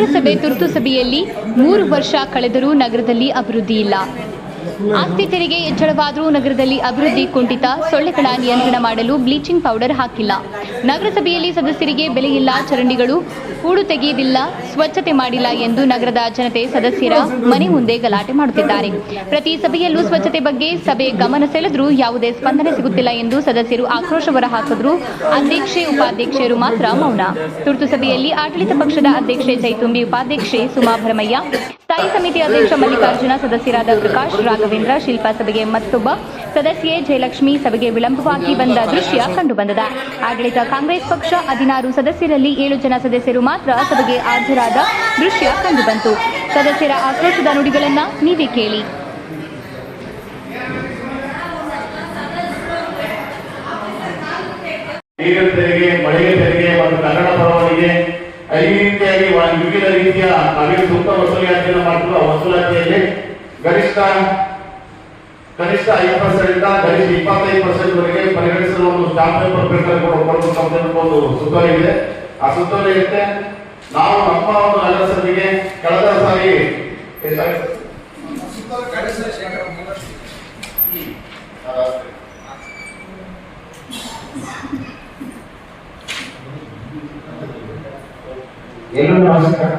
ನಗರಸಭೆ ತುರ್ತು ಸಭೆಯಲ್ಲಿ 3 ವರ್ಷ ಕಳೆದರೂ ನಗರದಲ್ಲಿ ಅಭಿವೃದ್ಧಿ ಇಲ್ಲ. ಆಸ್ತಿ ತೆರಿಗೆ ಹೆಚ್ಚಳವಾದರೂ ನಗರದಲ್ಲಿ ಅಭಿವೃದ್ಧಿ ಕುಂಠಿತ. ಸೊಳ್ಳೆಗಳ ನಿಯಂತ್ರಣ ಮಾಡಲು ಬ್ಲೀಚಿಂಗ್ ಪೌಡರ್ ಹಾಕಿಲ್ಲ. ನಗರಸಭೆಯಲ್ಲಿ ಸದಸ್ಯರಿಗೆ ಬೆಲೆ ಇಲ್ಲ. ಚರಂಡಿಗಳು ಹೂಳು ತೆಗೆಯುವುದಿಲ್ಲ. ಸ್ವಚ್ಛತೆ ಮಾಡಿಲ್ಲ ಎಂದು ನಗರದ ಜನತೆ ಸದಸ್ಯರ ಮನೆ ಮುಂದೆ ಗಲಾಟೆ ಮಾಡುತ್ತಿದ್ದಾರೆ. ಪ್ರತಿ ಸಭೆಯಲ್ಲೂ ಸ್ವಚ್ಛತೆ ಬಗ್ಗೆ ಸಭೆ ಗಮನ ಸೆಳೆದರೂ ಯಾವುದೇ ಸ್ಪಂದನೆ ಸಿಗುತ್ತಿಲ್ಲ ಎಂದು ಸದಸ್ಯರು ಆಕ್ರೋಶ ಹೊರಹಾಕಿದ್ರು. ಅಧ್ಯಕ್ಷೆ ಉಪಾಧ್ಯಕ್ಷರು ಮಾತ್ರ ಮೌನ. ತುರ್ತು ಸಭೆಯಲ್ಲಿ ಆಡಳಿತ ಪಕ್ಷದ ಅಧ್ಯಕ್ಷೆ ಜೈತುಂಬಿ, ಉಪಾಧ್ಯಕ್ಷೆ ಸುಮಾ ಭರಮಯ್ಯ, ಸ್ಥಾಯಿ ಸಮಿತಿ ಅಧ್ಯಕ್ಷ ಮಲ್ಲಿಕಾರ್ಜುನ, ಸದಸ್ಯರಾದ ಪ್ರಕಾಶ್, ರಾಘವೇಂದ್ರ, ಶಿಲ್ಪಾ, ಸಭೆಗೆ ಮತ್ತೊಬ್ಬ ಸದಸ್ಯೆ ಜಯಲಕ್ಷ್ಮಿ ಸಭೆಗೆ ವಿಳಂಬವಾಗಿ ಬಂದ ದೃಶ್ಯ ಕಂಡುಬಂದಿದೆ. ಆಡಳಿತ ಕಾಂಗ್ರೆಸ್ ಪಕ್ಷ 16 ಸದಸ್ಯರಲ್ಲಿ 7 ಜನ ಸದಸ್ಯರು ಮಾತ್ರ ಸಭೆಗೆ ಹಾಜರಾದ ದೃಶ್ಯ ಕಂಡುಬಂತು. ಸದಸ್ಯರ ಆಕ್ರೋಶದ ನುಡಿಗಳನ್ನ ನೀವೇ ಕೇಳಿ. ನೀರಿನ ತೆರಿಗೆ, ಮಳೆಗೆ ತೆರಿಗೆ ಮತ್ತು ಕನ್ನಡ ಪರವಾನಿಗೆ ಈ ರೀತಿಯಾಗಿ ವಿವಿಧ ರೀತಿಯ ನಾವೇನು ಸೂಕ್ತ ವಸೂಲಾತಿಯನ್ನು ಮಾಡಿದ್ರು ಆ ವಸೂಲಾತಿಯಲ್ಲಿ ಕನಿಷ್ಠ 5% ಇಂದ ಗರಿಷ್ಠ 25% ವರೆಗೆ ಪರಿಗಣಿಸಲು ಒಂದು ಸ್ಟಾಂಪ್ ಪೇಪರ್ ಕೊಡುವಂತ ಒಂದು ಸುತ್ತೋಲೆ ಇದೆ. ಆ ಸುತ್ತೋಲೆಯಂತೆ ನಾವು ನಮ್ಮ ಒಂದು ನಗರಸಭೆಗೆ ಕಳೆದ ಸಾರಿ ಎಲ್ಲರೂ ನಮಸ್ಕಾರ.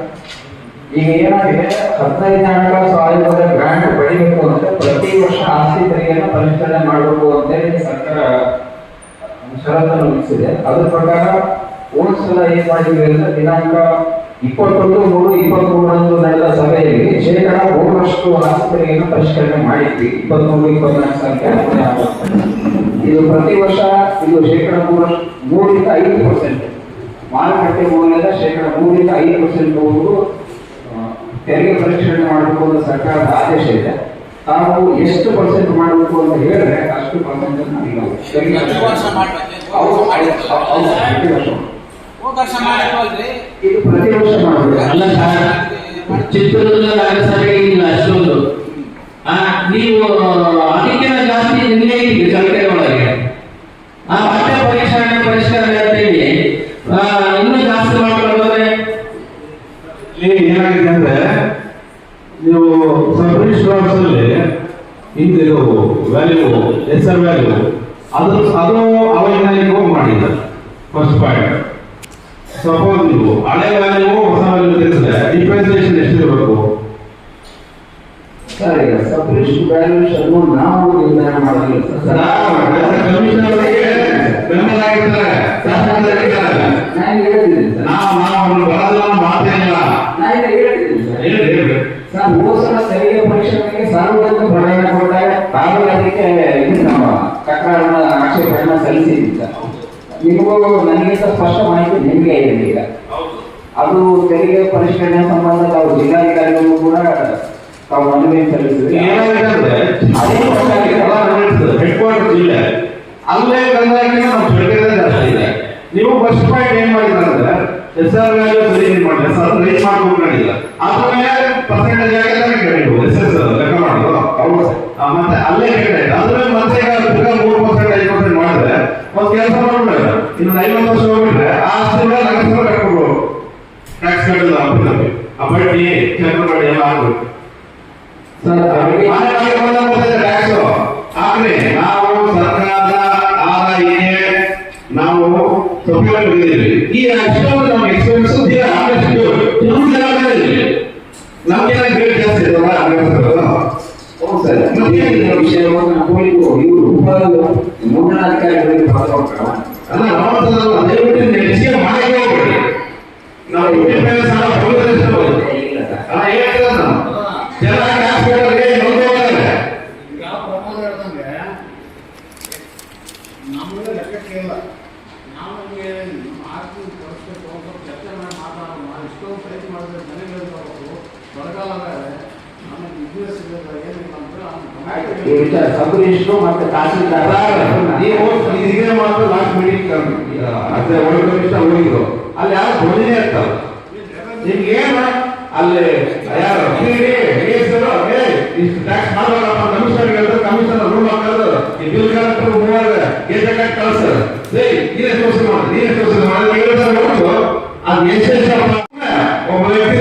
ಈಗ ಏನಾಗಿದೆ, 15ನೇ ಹಣಕಾಸು ಆಯೋಗದ ಗ್ರಾಂಟ್ ಪಡಿಬೇಕು ಅಂದ್ರೆ ಪ್ರತಿ ವರ್ಷ ಆಸ್ತಿ ತೆರಿಗೆಯನ್ನು ಪರಿಷ್ಕರಣೆ ಮಾಡಬೇಕು ಅಂತೇಳಿ ಸರ್ಕಾರ ಷರತ್ತನ್ನು ವಿಧಿಸಿದೆ. ಅದ್ರ ಪ್ರಕಾರ ಹೋದ್ಸಲ ಏನ್ ಮಾಡಿದ್ವಿ ಅಂದ್ರೆ ದಿನಾಂಕ 21/3/23 ನಡೆದ ಸಭೆಯಲ್ಲಿ 3% ಆಸ್ತಿ ತೆರಿಗೆಯನ್ನು ಪರಿಷ್ಕರಣೆ ಮಾಡಿದ್ವಿ. 23-24 ಸಂಖ್ಯೆ ಇದು ಪ್ರತಿ ವರ್ಷ ಇದು 3% 5% ಮಾರುಕಟ್ಟೆ ಮೌಲ್ಯದ 3% 5% ತೆರಿಗೆ ಪರಿಷ್ಕರಣೆ ಮಾಡಬೇಕು ಅಂತ ಸರ್ಕಾರದ ಆದೇಶ ಇದೆ. ತಾವು ಎಷ್ಟು ಪರ್ಸೆಂಟ್ ಮಾಡಬೇಕು ಅಂತ ಹೇಳಿದ್ರೆ ಅಷ್ಟು ಪರ್ಸೆಂಟ್ ಇದು ಪ್ರತಿ ವರ್ಷ ಮಾಡಬೇಕು. ಚಿತ್ರದುರ್ಗ ನಗರಸಭೆಗೆ ಇಲ್ಲ ಅಷ್ಟೊಂದು, ನೀವು ಅದಕ್ಕಿಂತ ಜಾಸ್ತಿ ನಿನ್ನೆ ಸರ್ಕಾರಿ ಒಳಗೆ ಮತ್ತೆ ಪರಿಷ್ಕರಣೆ ಅಂತ ಹೇಳಿ ಇನ್ನೂ ಜಾಸ್ತಿ ಮಾಡ್ಕೊಳ್ಳೋದ್ರೆ ಏನಾಗಿದೆ ಅಂದ್ರೆ, ನೀವು ಸಬ್ ರಿಜಿಸ್ಟ್ರಾರ್ಸ್ ಅಲ್ಲಿ ಹಿಂದಿರೋ ವ್ಯಾಲ್ಯೂ SR ವ್ಯಾಲ್ಯೂ ಅದು ಅವೈಜ್ಞಾನಿಕ ಮಾಡಿದ್ದಾರೆ. ಫಸ್ಟ್ ಪಾಯಿಂಟ್, ಸಪೋಸ್ ನೀವು ಹಳೆ ವ್ಯಾಲ್ಯೂ ಹೊಸ ವ್ಯಾಲ್ಯೂ ತಿಳಿಸಿದ್ರೆ ಡಿಫ್ರೆನ್ಸಿಯೇಷನ್ ಎಷ್ಟಿರಬೇಕು? ಸರ್, ಈಗ ಸಬ್ ರಿಜಿಸ್ಟ್ರಾರ್ ವ್ಯಾಲ್ಯೂಷನ್ ನಾವು ನಿರ್ಧಾರ ಮಾಡಲಿಲ್ಲ ಸರ್. ಕಮಿಷನರ್ ಬೆಂಬಲ ಆಗಿರ್ತಾರೆ, ಹೋಸಲ ತೆರಿಗೆ ಪರಿಷ್ಕರಣೆಗೆ ಸಾರ್ವಜನಿಕ ಪ್ರಯಾಣ ಕೊಟ್ಟಾಗ ತಾವು ಅದಕ್ಕೆ ನಮ್ಮ ತಕರಾರನ್ನ ಆಕ್ಷೇಪಣೆಯನ್ನು ಸಲ್ಲಿಸಿದ್ದ. ನಿಮಗೂ ನನಗಿಂತ ಸ್ಪಷ್ಟ ಮಾಹಿತಿ ನಿಮಗೆ ಇದೆ. ಈಗ ಅದು ತೆರಿಗೆ ಪರಿಷ್ಕರಣೆ ಸಂಬಂಧ ತಾವು ಜಿಲ್ಲಾಧಿಕಾರಿಗಳು ಕೂಡ ತಾವು ಮನವಿ ಸಲ್ಲಿಸಿದ್ರಿ. ಹೆಡ್ ಕ್ವಾರ್ಟರ್ ಜಿಲ್ಲೆ ಅಲ್ಲೇ ಕಂದಾಗಿ ನಾವು ಜಾಸ್ತಿ ಇದೆ. ನೀವು ಫಸ್ಟ್ ಪಾಯಿಂಟ್ ಏನ್ ಮಾಡಿದ್ರೆ SR ವ್ಯಾಲ್ಯೂ ಸರಿ ಮಾಡಿ ರೈಸ್ ಮಾಡ್ಕೊಂಡಿಲ್ಲ, ಅದ್ರ ಮೇಲೆ ಪರ್ಸೆಂಟೇಜ್ ಆಗಿ ಕೇಳಿದ್ರು SS ಲೆಕ್ಕ ಮಾಡೋದು. ಮತ್ತೆ ಅಲ್ಲೇ ಕೇಳಿದ್ರೆ ಅದ್ರ ಮತ್ತೆ ಈಗ 3% 5% ಮಾಡಿದ್ರೆ ಒಂದು ಕೆಲಸ ಮಾಡ್ಬಿಡ್ರೆ ಇನ್ನು 50 ವರ್ಷ ಹೋಗ್ಬಿಟ್ರೆ ಆ ಆಸ್ತಿ ಮೇಲೆ ನಗರಸಭೆ ಕಟ್ಕೊಡ್ಬೋದು. ಟ್ಯಾಕ್ಸ್ ಕಟ್ಟಿಲ್ಲ ಬಡ್ಡಿ ಚಕ್ರಬಡ್ಡಿ ಎಲ್ಲ ಆಗ್ಬೇಕು ಸರ್. ಟ್ಯಾಕ್ಸ್ ಆದ್ರೆ ನಾವು ಸರ್ಕಾರದ ಆದಾಯ ನಾವು ಸಬ್ಸಿಡಿ ಹೋಗಿದ್ದೀವಿ. ಈ ಅಷ್ಟೊಂದು ನಮ್ಮ ಎಕ್ಸ್ಪೆನ್ಸ್ ನಮ್ಗೆ ಗ್ರೇಟ್ ಜಾಸ್ತಿ ಇದೆ. ಹೌದು ಸರ್, ವಿಷಯವನ್ನು ಇವರು ಮುಖ್ಯಾಧಿಕಾರಿಗಳಿಗೆ ಅಲ್ಲ ನಾವು ದಯವಿಟ್ಟು ಹೆಚ್ಚಿಗೆ ಮಾಡಕ್ಕೆ ಹೋಗ್ಬೇಡಿ. ನಾವು ಸಾಲ ಸಬ್ ರಿಜಿಸ್ಟ್ರು ಮತ್ತೆ ತಹಸೀಲ್ದಾರ್ ನೀವು ಮಾತ್ರ ಲಾಸ್ಟ್ ಮೀಟಿಂಗ್ ಅದೇ ಹೋಗಿದ್ರು ಅಲ್ಲಿ ಯಾರು ಧ್ವನಿನೇ ಇರ್ತಾವ. ನಿಮ್ಗೆ ಏನು ಅಲ್ಲಿ ಯಾರು ಇಷ್ಟು ಟ್ಯಾಕ್ಸ್ ಮಾಡಬೇಕಪ್ಪ ಕಮಿಷನರ್ ಹೇಳಿದ್ರೆ ಕಮಿಷನರ್ ರೂಲ್ ಹಾಕೋದು ಈ ಬಿಲ್ ಕಲೆಕ್ಟರ್ 3000 ಗೇಟ್ ಕಟ್ ಕಳ್ಸರ್ ನೀನೇ ತೋರಿಸಿ ಮಾಡಿ ಅದು ಎಷ್ಟೆಷ್ಟು ಒಬ್ಬ ವ್ಯಕ್ತಿ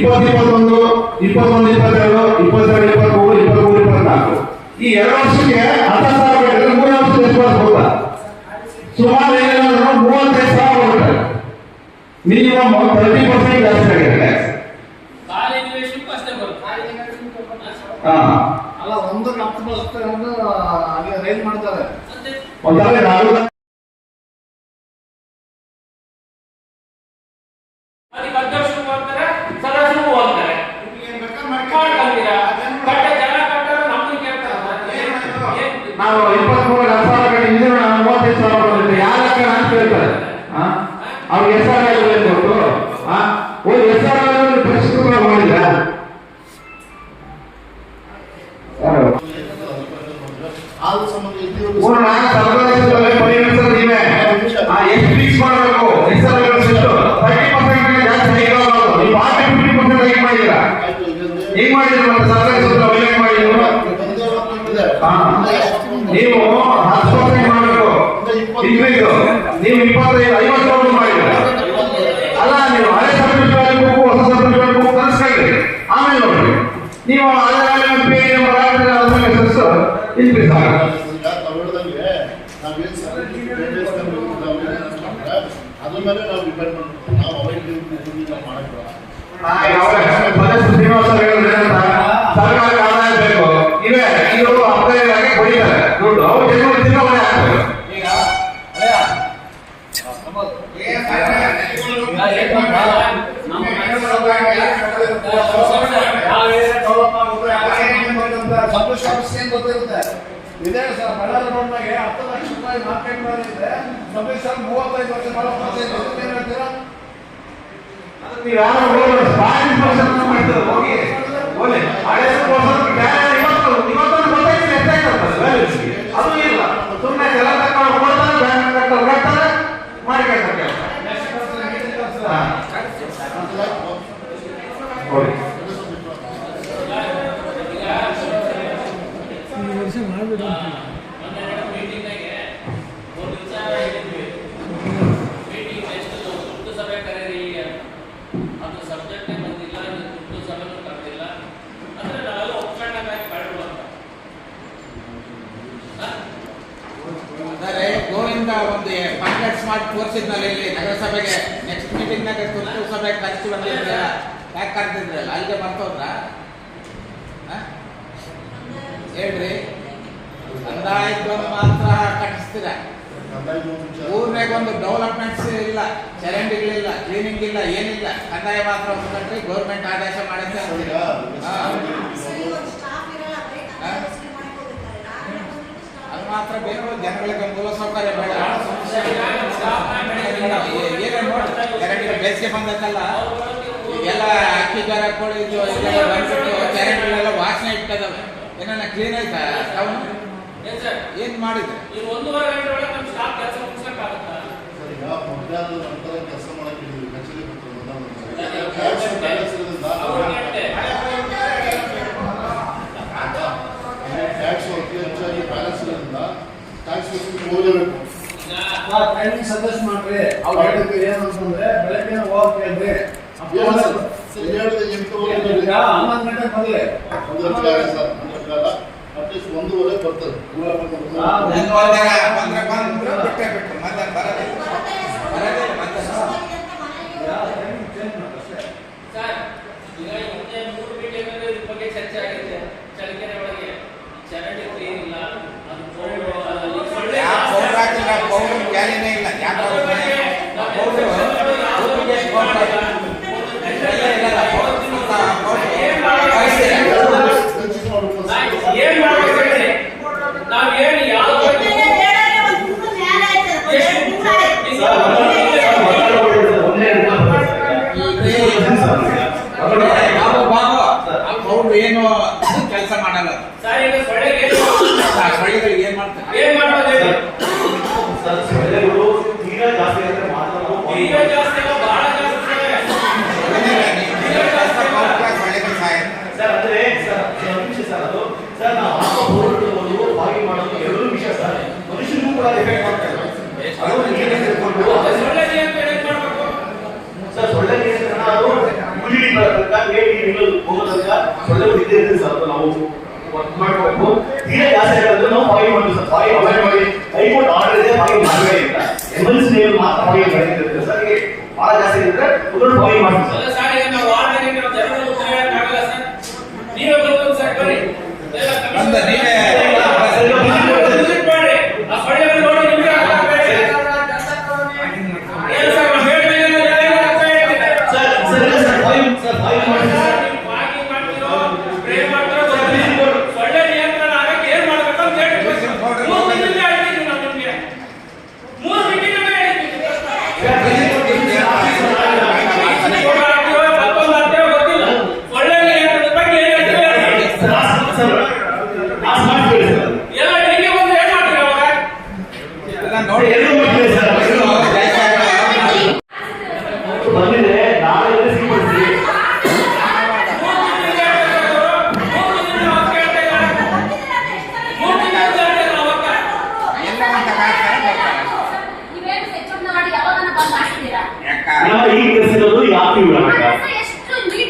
2021, 22, 24, ಈ 2 ವರ್ಷಕ್ಕೆ 10,000 ಕಟ್ಟಿದ್ರೆ 3 ವರ್ಷಕ್ಕೆ ಎಷ್ಟು ಬರ್ಬೋದಾ? ಸುಮಾರು ಏನಾದ್ರು 35,000 ಬರುತ್ತೆ. ಮಿನಿಮಮ್ 30% ಜಾಸ್ತಿ ಆಗಿದೆ. ಅಲ್ಲ ಒಂದು 10% ಅಲ್ಲಿ ರೈಸ್ ಮಾಡ್ತಾರೆ. ಒಂದಾದ್ರೆ ನಾವು ನಾವು 23,000 ಕಡೆ ಹಿಂದೆ 35,000 ಬರುತ್ತೆ. ಯಾರಕ್ಕೆ ಅಂತ ಕೇಳ್ತಾರೆ. ಅವ್ರಿಗೆ SRI ಕೊಟ್ಟು ಒಂದು SRI ಪರಿಷ್ಕೃತ ಮಾಡಿದ್ರ ಆದ ಸಂಬಂಧ ಸರ್ಕಾರದಲ್ಲಿ ಪರಿಗಣಿಸಲು ನೀವೇ ಎಷ್ಟು ಫಿಕ್ಸ್ ಮಾಡಬೇಕು? SRI ಎಷ್ಟು 30% ಜಾಸ್ತಿ ಆಗಿರಬಾರ್ದು. ನೀವು 50% ಹೇಗೆ ಮಾಡಿದ್ದೀರಾ? ಹೇಗೆ ಮಾಡಿದ್ರೆ ಮತ್ತೆ ಸರ್ಕಾರಿ ಸೂತ್ರ ಉಲ್ಲೇಖ ಮಾಡಿ ನೀವು 10% ಮಾಡಬೇಕು. ಇನ್ಕ್ರೀಸ್ ನೀವು 25-50% ಮಾಡಿದ್ರೆ ಅಲ್ಲ, ನೀವು ಹಳೆ ಸರ್ಟಿಫಿಕೇಟ್ ಬುಕ್ ಹೊಸ ಸರ್ಟಿಫಿಕೇಟ್ ಬುಕ್ ತರಿಸ್ಕೊಳ್ಳಿ. ಆಮೇಲೆ ನೋಡ್ರಿ ನೀವು ಇನ್ಕ್ರೀಸ್ ಆಗುತ್ತೆ. ಅದ್ರ ಮೇಲೆ ನಾವು ಡಿಪೆಂಡ್ ಮಾಡ್ತೀವಿ. ನಾವು ಸರ್ಕಾರಕ್ಕೆ ಆದಾಯ ಬೇಕು. ಇವೇ ಇದು ಅಪ್ಲೈಗೆ ಕೊಡಿದ್ದಾರೆ ದುಡ್ಡು. ಅವ್ರು ಜನರು ತಿನ್ನೋದೇ ಆಗ್ತದೆ. ಇದೇ ಸರ್ ಬಳ್ಳಾರಿ ರೋಡ್ನಾಗೆ 10 ಲಕ್ಷ ರೂಪಾಯಿ ಮಾರ್ಕೆಟ್ ಮೇಲೆ ಇದೆ. ಸಬ್ಸಿಡಿ 35 ವರ್ಷ 40% ಏನ್ ಹೇಳ್ತೀರಾ? ನೀವು ಯಾರು ಮಾಡ್ತಾರೆ ಹೋಗಿ ಹೋಗಿ ಹಳೆ ಅದು ಇಲ್ಲ. ಸುಮ್ಮನೆ ಎಲ್ಲ ತಕೊಂಡು ಕೊಡ್ತಾರೆ, ಬ್ಯಾಂಕ್ ಕಟ್ತಾರೆ, ಮಾಡಿಕೊಳ್ತಾರೆ ಕೆಲಸ. ಗೋವಿಂದ ಒಂದು ಕಾಂಟ್ರಾಕ್ಟ್ ಮಾಡಿ ತೋರಿಸಿದ್ನಲ್ಲ ಇಲ್ಲಿ ನಗರಸಭೆಗೆ. ನೆಕ್ಸ್ಟ್ ಮೀಟಿಂಗ್ ನಾಗ ತುರ್ತು ಸಭೆಗೆ ಕರೆಸಿ ಬಂದಿದ್ರೆ ಯಾಕೆ ಕರೆದಿದ್ರಲ್ಲ ಅಲ್ಲಿಗೆ ಬರ್ತೋದ್ರ ಹೇಳ್ರಿ. ಕಂದಾಯಕ್ಕೆ ಮಾತ್ರ ಕಟ್ಟಿಸ್ತೀರ. ಊರ್ನಾಗ ಒಂದು ಡೆವಲಪ್ಮೆಂಟ್ಸ್ ಇಲ್ಲ, ಚರಂಡಿಗಳಿಲ್ಲ, ಕ್ಲೀನಿಂಗ್ ಇಲ್ಲ, ಏನಿಲ್ಲ. ಕಂದಾಯ ಮಾತ್ರ ಒಂದು ಕಟ್ರಿ ಗೌರ್ಮೆಂಟ್ ಆದೇಶ ಮಾಡುತ್ತೆ ಅಂತೀರ. ಅದು ಮಾತ್ರ ಬೇಕು. ಜನಗಳಿಗೆ ಮೂಲ ಸೌಕರ್ಯ ಬೇಡ. ಏನೇ ನೋಡಿ ಚರಂಡಿ ಬೇಸಿಗೆ ಬಂದತ್ತಲ್ಲ, ಈಗೆಲ್ಲ ಅಕ್ಕಿ ಜ್ವರ ಕೋಳಿದ್ದು ಇದೆಲ್ಲ ಬಂದ್ಬಿಟ್ಟು ಚರಂಡಿಗಳೆಲ್ಲ ವಾಸನೆ ಇಟ್ಟದವೆ. ಏನನ್ನ ಕ್ಲೀನ್ ಆಯ್ತಾ? ಏನ್ ಮಾಡಿದ್ರೆ ಕೆಲಸ ಮಾಡಕ್ಕೆ ಟ್ಯಾಕ್ಸ್ ಅತಿ ಹೆಚ್ಚಾಗಿ ಬ್ಯಾಲೆನ್ಸ್ ಇರೋದ್ರಿಂದ ಟ್ಯಾಕ್ಸ್ ಹೋಗಲೇಬೇಕು. ಟೈಮಿಂಗ್ ಸಜೆಸ್ಟ್ ಮಾಡ್ರಿ. ಅವ್ರು ಹೇಳಿದ್ದು ಏನಂತಂದ್ರೆ ಬೆಳಗ್ಗೆ ಹೋಗಕ್ ಹೇಳ್ರಿ. 11 ಗಂಟೆಗೆ ಬಂದ್ರೆ ಅಟ್ಲೀಸ್ಟ್ 1:30 ಬರ್ತದೆ. ಏನು ಒಳ್ಳೆ ವಿದ್ಯೆ ಇದೆ ಸರ್, ನಾವು ವರ್ಕ್ ಮಾಡಬೇಕು. ತೀರಾ ಜಾಸ್ತಿ ಆಗಿರೋದ್ರೆ ನಾವು ಫಾಯಿಲ್ ಮಾಡ್ತೀವಿ ಸರ್, ಫಾಯಿಲ್ ಅವಾಯ್ಡ್ ಮಾಡಿ. ಹೈಕೋರ್ಟ್ ಆರ್ಡರ್ ಇದೆ, ಫಾಯಿಲ್ ಮಾಡಬೇಡಿ ಅಂತ. ಎಮರ್ಜೆನ್ಸಿ ಲೇವಲ್ ಮಾತ್ರ ಫಾಯಿಲ್ ಮಾಡಿದ್ರೆ ಸರ್, ಬಹಳ ಜಾಸ್ತಿ ಇದ್ರೆ ಫಾಯಿಲ್ ಮಾಡ್ತೀವಿ ಸರ್. ಬಂದಿದೆ ನಾಳೆ ಸಿಗ್ಬಿಡ್ತೀವಿ. ಈಗ ಕಳಿಸಿರೋದು ಯಾಕೆ ನೋಡಿ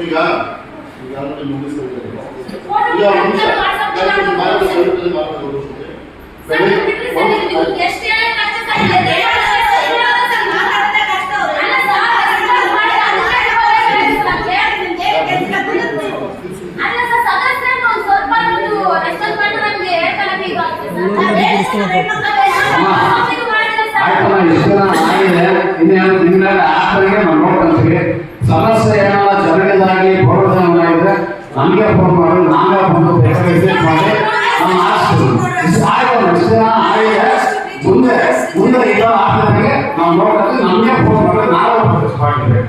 ಈಗ ಸಮಸ್ಯೆ ಏನಾರ ಜರಗದಾಗಿ ಬೋರ್ಡಾಗಿದ್ರೆ ನಮಗೆ ಫೋನ್ ಮಾಡಿ, ನಾವೇ ಬಂದು ವಿಸಿಟ್ ಮಾಡಿ ನಮ್ಮ ಮುಂದೆ ಈಗ ಆಗಿದೆ ನಾವು ನೋಡೋದು ನಮಗೆ ಫೋನ್ ಮಾಡಿ ನಾವೇ ಮಾಡಿದ್ರೆ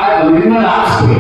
ಆಯ್ತು. ನಿಮ್ಮಲ್ಲಿ ಆರಿಸ್ತೀವಿ,